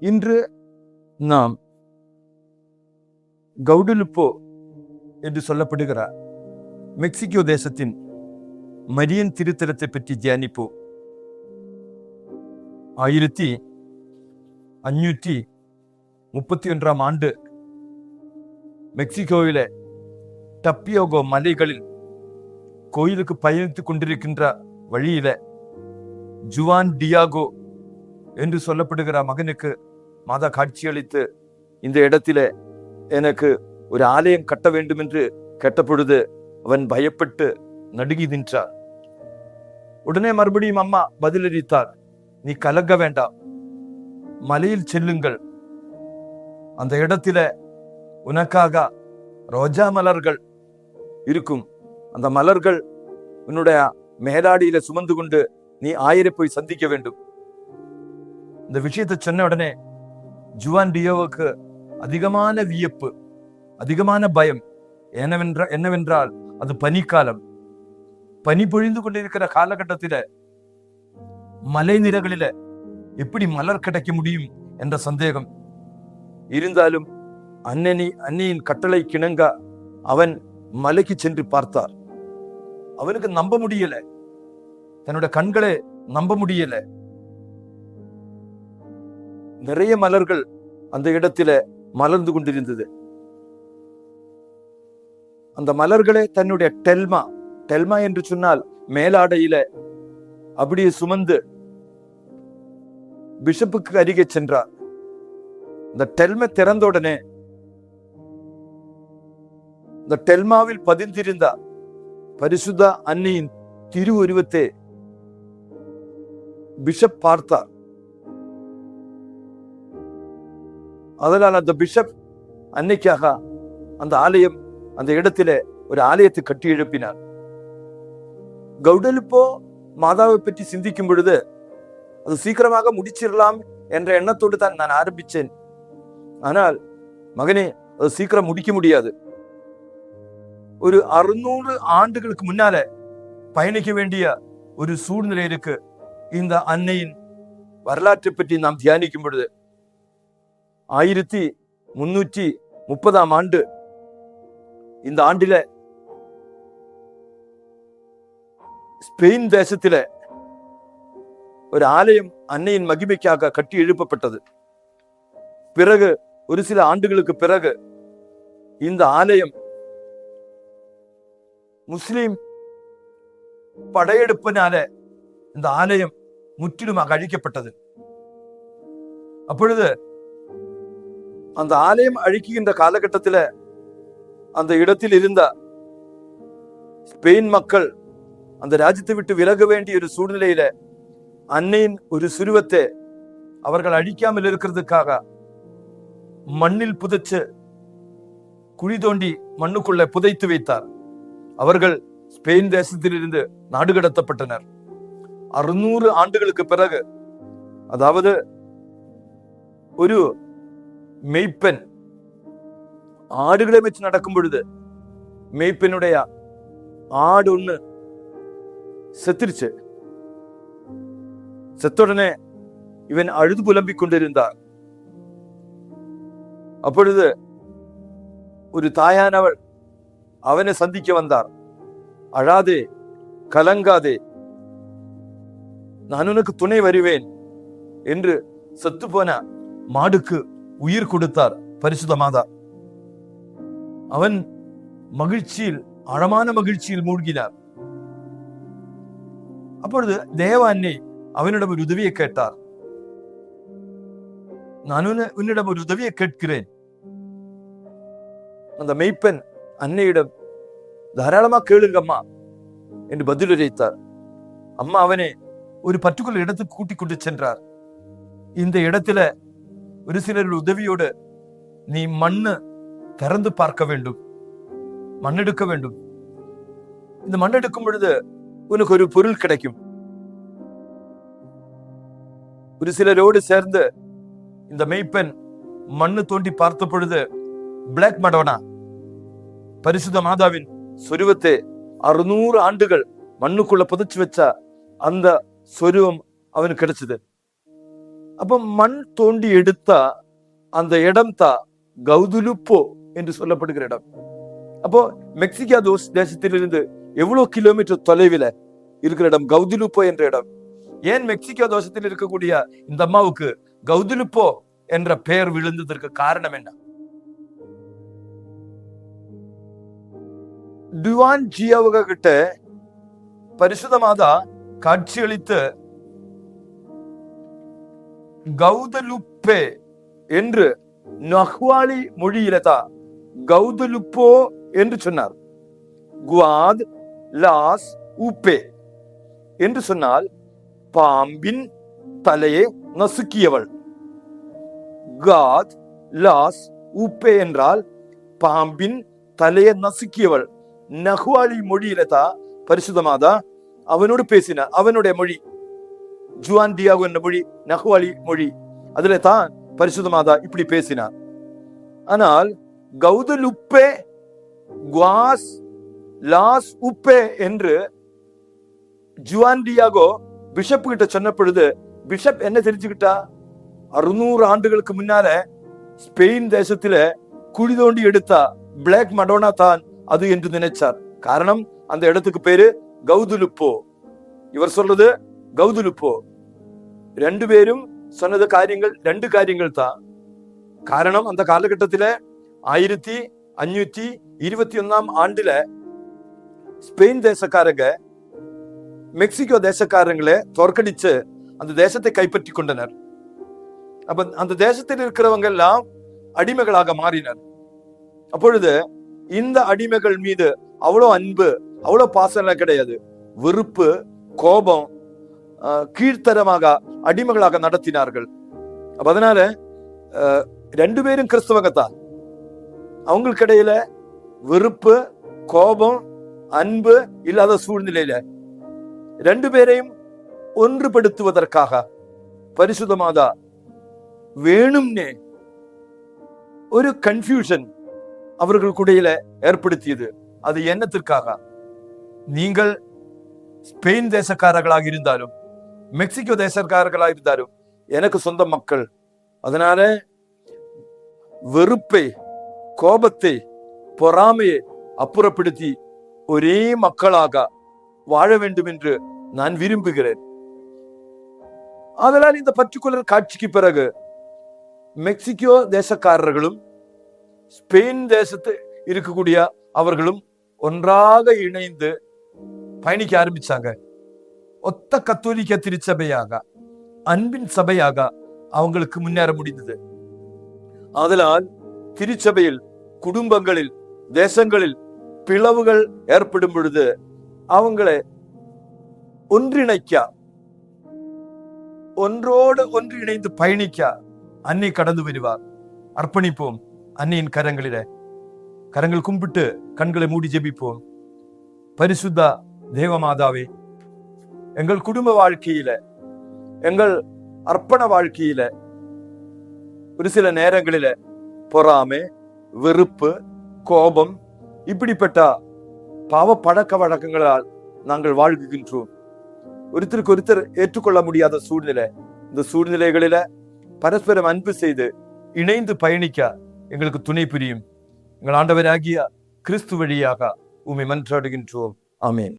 இன்று நாம் கவுடலுப்போ என்று சொல்லப்படுகிற மெக்சிகோ தேசத்தின் மரியன் திருத்தலத்தை பற்றி தியானிப்போம். 1531 ஆண்டு மெக்சிகோவில டப்பியோகோ மலைகளில் கோயிலுக்கு பயணித்துக் கொண்டிருக்கின்ற வழியில ஜுவான் டியாகோ என்று சொல்லப்படுகிற மகனுக்கு மாதா காட்சியளித்து, இந்த இடத்தில எனக்கு ஒரு ஆலயம் கட்ட வேண்டும் என்று கேட்ட பொழுது அவன் பயப்பட்டு நடுங்கி நின்றார். உடனே மறுபடியும் அம்மா பதிலளித்தார், நீ கலங்க வேண்டாம், மலையில் செல்லுங்கள், அந்த இடத்தில உனக்காக ரோஜா மலர்கள் இருக்கும், அந்த மலர்கள் உன்னுடைய மேலாடியில சுமந்து கொண்டு நீ ஆயரை போய் சந்திக்க வேண்டும். இந்த விஷயத்தை சொன்ன உடனே ஜுவான் டியோவுக்கு அதிகமான வியப்பு, அதிகமான பயம். என்னவென்றால் அது பனிக்காலம். பனி பொழிந்து கொண்டிருக்கிற காலகட்டத்தில மலை நிலங்களில எப்படி மலர் கிடைக்க முடியும் என்ற சந்தேகம் இருந்தாலும் அன்னையின் கட்டளை கிணங்க அவன் மலைக்கு சென்று பார்த்தார். அவனுக்கு நம்ப முடியல, தன்னோட கண்களை நம்ப முடியல. நிறைய மலர்கள் அந்த இடத்தில மலர்ந்து கொண்டிருந்தது. அந்த மலர்களே தன்னுடைய டெல்மா என்று சொன்னால் மேலாடையில அப்படியே சுமந்து பிஷப்புக்கு அருகே சென்றார். இந்த டெல்மை திறந்த உடனே இந்த டெல்மாவில் பதிந்திருந்த பரிசுத்த அன்னையின் திருவுருவத்தை பிஷப் பார்த்தார். அதனால் அந்த பிஷப் அன்னைக்காக அந்த இடத்தில ஒரு ஆலயத்தை கட்டி எழுப்பினார். கவுடலுப்போ மாதாவை பற்றி சிந்திக்கும் பொழுது அது சீக்கிரமாக முடிச்சிடலாம் என்ற எண்ணத்தோடு தான் நான் ஆரம்பிச்சேன். ஆனால் மகனே, அது சீக்கிரம் முடிக்க முடியாது. ஒரு 600 ஆண்டுகளுக்கு முன்னால பயணிக்க வேண்டிய ஒரு சூழ்நிலை இருக்கு. இந்த அன்னையின் வரலாற்றை பற்றி நாம் தியானிக்கும் பொழுது 1330 ஆண்டு இந்த ஆண்டில ஸ்பெயின் தேசத்தில ஒரு ஆலயம் அன்னையின் மகிமைக்காக கட்டி எழுப்பப்பட்டது. பிறகு ஒரு சில ஆண்டுகளுக்கு பிறகு இந்த ஆலயம் முஸ்லிம் படையெடுப்பினால இந்த ஆலயம் முற்றிலுமாக அழிக்கப்பட்டது. அப்பொழுது அந்த ஆலயம் அழிக்கின்ற காலகட்டத்தில் அந்த இடத்தில் இருந்த ஸ்பெயின் மக்கள் அந்த ராஜ்யத்தை விட்டு விலக வேண்டிய ஒரு சூழ்நிலையில அன்னையின் ஒரு சுருவத்தை அவர்கள் அழிக்காமல் இருக்கிறதுக்காக மண்ணில் புதைச்சு குழி தோண்டி மண்ணுக்குள்ள புதைத்து வைத்தார். அவர்கள் ஸ்பெயின் தேசத்திலிருந்து நாடு கடத்தப்பட்டனர். 600 ஆண்டுகளுக்கு பிறகு, அதாவது ஒரு மெய்ப்பெண் ஆடுகளை வச்சு நடக்கும் பொழுது மெய்ப்பெண்ணுடைய ஆடு ஒண்ணு செத்துருச்சு. செத்துடனே இவன் அழுது புலம்பிக் கொண்டிருந்தார். அப்பொழுது ஒரு தாயானவள் அவனை சந்திக்க வந்தார். அழாதே, கலங்காதே, நான் உனக்கு துணை வருவேன் என்று செத்து போன மாடுக்கு உயிர் கொடுத்தார் பரிசுத்த மாதா. அவன் மகிழ்ச்சியில், ஆழமான மகிழ்ச்சியில் மூழ்கினார். அப்பொழுது தேவ அன்னை அவனிடம் ஒரு உதவியை கேட்டார். நான் உன்னிடம் ஒரு உதவியை கேட்கிறேன். அந்த மெய்ப்பெண் அன்னையிடம் தாராளமா கேளுங்கம்மா என்று பதிலுரைத்தார். அம்மா அவனை ஒரு பர்டிகுலர் இடத்துக்கு கூட்டிக் கொண்டு சென்றார். இந்த இடத்துல ஒரு சிலர் உதவியோடு நீ மண்ணு திறந்து பார்க்க வேண்டும், மண்ணெடுக்க வேண்டும். இந்த மண்ணெடுக்கும் பொழுது உனக்கு ஒரு பொருள் கிடைக்கும். ஒரு சிலரோடு சேர்ந்து இந்த மெய்ப்பெண் மண்ணு தோண்டி பார்த்த பொழுது பிளாக் மடோனா பரிசுத்த மாதாவின் சொருவத்தை 600 ஆண்டுகள் மண்ணுக்குள்ள புதைச்சு வச்ச அந்த சொருவம் அவனுக்கு கிடைச்சது. அப்ப மண் தோண்டி எடுத்த அந்த இடம் தான் கௌதுலுப்போ என்று சொல்லப்படுகிற இடம். அப்போ மெக்சிகோ தேசத்திலிருந்து எவ்வளவு கிலோமீட்டர் தொலைவில் இருக்கிற இடம் கௌதுலுப்போ என்ற இடம். ஏன் மெக்சிகோ தேசத்தில் இருக்கக்கூடிய இந்த அம்மாவுக்கு கௌதுலுப்போ என்ற பெயர் விழுந்ததற்கு காரணம் என்ன? டுவான் ஜியாவுக கிட்ட பரிசுத்த மாதா காட்சியளித்து கௌதலுப்பே என்று நஹ்வாலி மொழியில தான் கௌதலுப்போ என்று சொன்னார். குவாத் லாஸ் உப்பே என்று சொன்னால் பாம்பின் தலையை நசுக்கியவள். காத் லாஸ் உப்பே என்றால் பாம்பின் தலையை நசுக்கியவள். நஹ்வாலி மொழியில தான் பரிசுத்த மாதா அவனோடு பேசினார். அவனுடைய மொழி ஜுவான் டியாகோ என்ற மொழி, நஹ்வாலி மொழி. அதுல தான் பரிசுத்த மாதா இப்படி பேசினார். ஆனால் கௌதலுப்பே குவாஸ் லாஸ் உப்பே என்று ஜுவான் டியாகோ பிஷப் கிட்ட சொன்ன பொழுது பிஷப் என்ன தெரிஞ்சுக்கிட்டா? 600 ஆண்டுகளுக்கு முன்னால ஸ்பெயின் தேசத்துல குழி தோண்டி எடுத்தா பிளாக் மடோனா தான் அது என்று நினைச்சார். காரணம் அந்த இடத்துக்கு பேரு கௌதுலுப்போ. இவர் சொல்றது கௌதுலுப்போ. ரெண்டு பேரும் சொன்னது ரெண்டு காரியங்கள் தான். காரணம் அந்த காலகட்டத்தில 1521 ஆண்டுல ஸ்பெயின் தேசக்காரங்க மெக்சிகோ தேசக்காரங்களை தோற்கடிச்சு அந்த தேசத்தை கைப்பற்றி கொண்டனர். அப்ப அந்த தேசத்தில் இருக்கிறவங்க எல்லாம் அடிமைகளாக மாறினர். அப்பொழுது இந்த அடிமைகள் மீது அவ்வளோ அன்பு, அவ்வளோ பாசம் கிடையாது. வெறுப்பு, கோபம், கீழ்த்தரமாக அடிமைகளாக நடத்தினார்கள். அப்ப அதனால ரெண்டு பேரும் கிறிஸ்தவங்கத்தான். அவங்களுக்கு இடையில வெறுப்பு, கோபம், அன்பு இல்லாத சூழ்நிலையில ரெண்டு பேரையும் ஒன்றுபடுத்துவதற்காக பரிசுத்த மாதா வேணும்னே ஒரு கன்ஃபியூஷன் அவர்களுக்குடையில ஏற்படுத்தியது. அது என்னத்திற்காக? நீங்கள் ஸ்பெயின் தேசக்காரர்களாக இருந்தாலும் மெக்சிகோ தேசக்காரர்களாக இருந்தாலும் எனக்கு சொந்த மக்கள். அதனால வெறுப்பை, கோபத்தை, பொறாமையை அப்புறப்படுத்தி ஒரே மக்களாக வாழ வேண்டும் என்று நான் விரும்புகிறேன். அதனால் இந்த பர்டிகுலர் காட்சிக்கு பிறகு மெக்சிகோ தேசக்காரர்களும் ஸ்பெயின் தேசத்து இருக்கக்கூடிய அவர்களும் ஒன்றாக இணைந்து பயணிக்க ஆரம்பிச்சாங்க. ஒத்த கத்தோலிக்க திருச்சபையாக, அன்பின் சபையாக அவங்களுக்கு முன்னேற முடிந்தது. அதனால் திருச்சபையில், குடும்பங்களில், தேசங்களில் பிளவுகள் ஏற்படும் பொழுது அவங்களை ஒன்றிணைக்க, ஒன்றோடு ஒன்று இணைந்து பயணிக்க அன்னை கடந்து வருவார். அர்ப்பணிப்போம் அன்னையின் கரங்கள் கும்பிட்டு கண்களை மூடி ஜெபிப்போம். பரிசுத்த தேவமாதாவே, எங்கள் குடும்ப வாழ்க்கையில, எங்கள் அர்ப்பண வாழ்க்கையில ஒரு சில நேரங்களில பொறாமை, வெறுப்பு, கோபம் இப்படிப்பட்ட பாவ பழக்க வழக்கங்களால் நாங்கள் வாழ்கின்றோம். ஒருத்தருக்கு ஒருத்தர் ஏற்றுக்கொள்ள முடியாத சூழ்நிலை. இந்த சூழ்நிலைகளில பரஸ்பரம் அன்பு செய்து இணைந்து பயணிக்க எங்களுக்கு துணை புரியும். எங்கள் ஆண்டவராகிய கிறிஸ்து வழியாக உம்மை மன்றாடுகின்றோம். ஆமேன்.